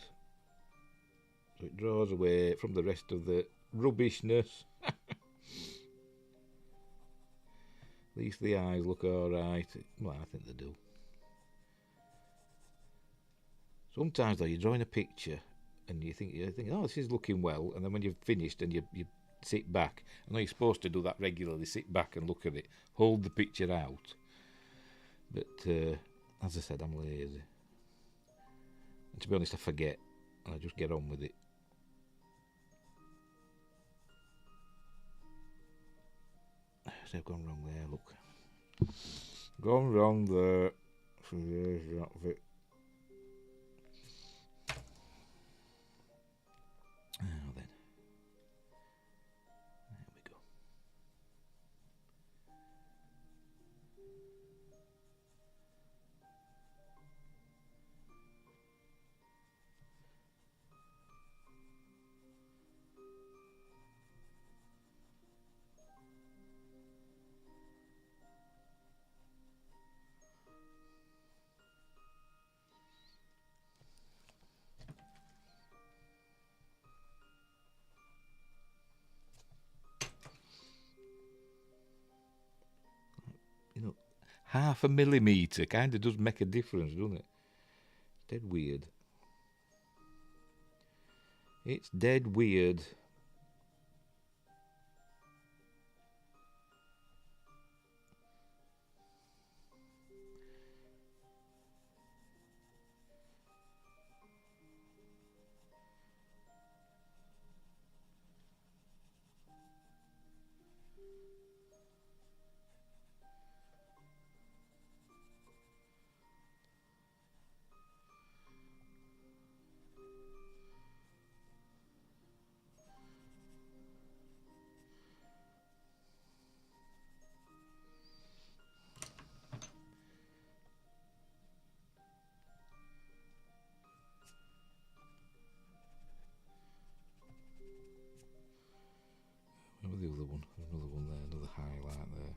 So it draws away from the rest of the rubbishness. At least the eyes look alright. Well, I think they do. Sometimes though, you're drawing a picture and you think, oh, this is looking well, and then when you've finished and you sit back, I know you're supposed to do that regularly, sit back and look at it, hold the picture out. But as I said, I'm lazy. And to be honest, I forget, and I just get on with it. So I've gone wrong there, look. Gone wrong there. So there's that bit. Now then. There we go. half a millimetre kind of does make a difference, doesn't it? Dead weird. It's dead weird. The other one, another one there, another highlight there.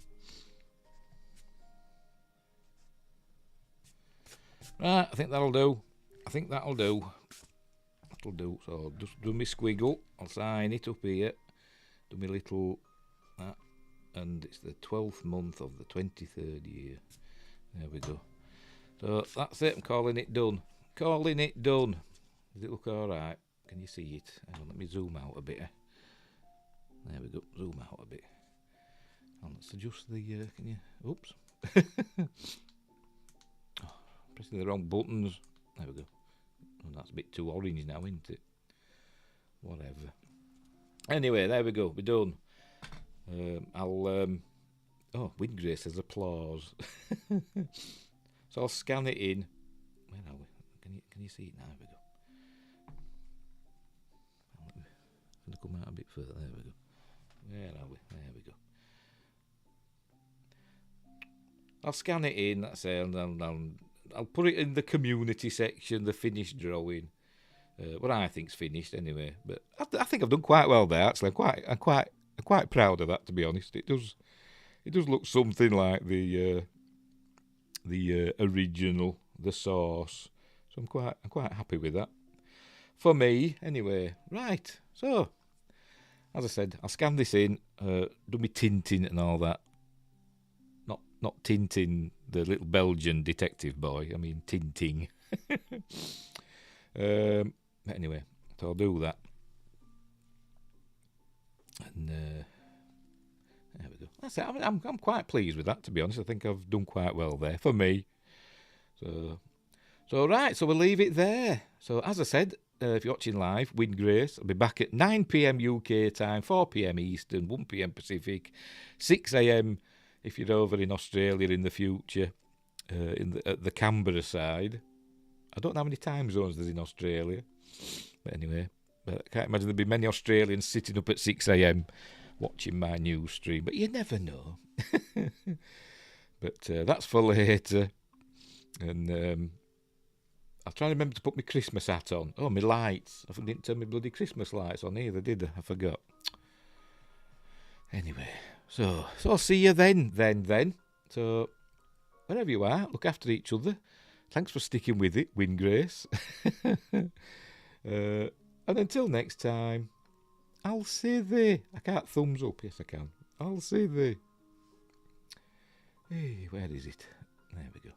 Right, I think that'll do. That'll do. So just do my squiggle. I'll sign it up here. Do my little that, and it's the 12th month of the 23rd year. There we go. So that's it. I'm calling it done. Does it look all right? Can you see it? Hang on, let me zoom out a bit. There we go. Zoom out a bit. And let's adjust the. Can you? Oops. Pressing the wrong buttons. There we go. Oh, that's a bit too orange now, isn't it? Whatever. Anyway, there we go. We're done. Oh, Windgrace says applause. So I'll scan it in. Where are we? Can you see it now? There we go. I'm going to come out a bit further. There we go. Where are we? There we go. I'll scan it in, that's it, and I'll put it in the community section, the finished drawing. What I think's finished anyway. But I think I've done quite well there. Actually, I'm quite proud of that, to be honest. It does look something like the original, the source. So I'm quite happy with that. For me, anyway. Right. So, as I said, I'll scan this in, do me tinting and all that. Not Tintin, the little Belgian detective boy. I mean tinting. Anyway, so I'll do that. And there we go. That's it. I'm quite pleased with that, to be honest. I think I've done quite well there for me. So right. So we'll leave it there. So as I said, if you're watching live, Windgrace, I'll be back at 9 p.m. UK time, 4 p.m. Eastern, 1 p.m. Pacific, 6 a.m. if you're over in Australia in the future, at the Canberra side. I don't know how many time zones there's in Australia, but anyway, I can't imagine there'd be many Australians sitting up at 6 a.m. watching my news stream, but you never know. But that's for later, and I'll try and remember to put my Christmas hat on. Oh, my lights. I didn't turn my bloody Christmas lights on either, did I? I forgot. Anyway, so I'll see you then. So, wherever you are, look after each other. Thanks for sticking with it, Windgrace. And until next time, I'll see thee. I can't thumbs up. Yes, I can. I'll see thee. Hey, where is it? There we go.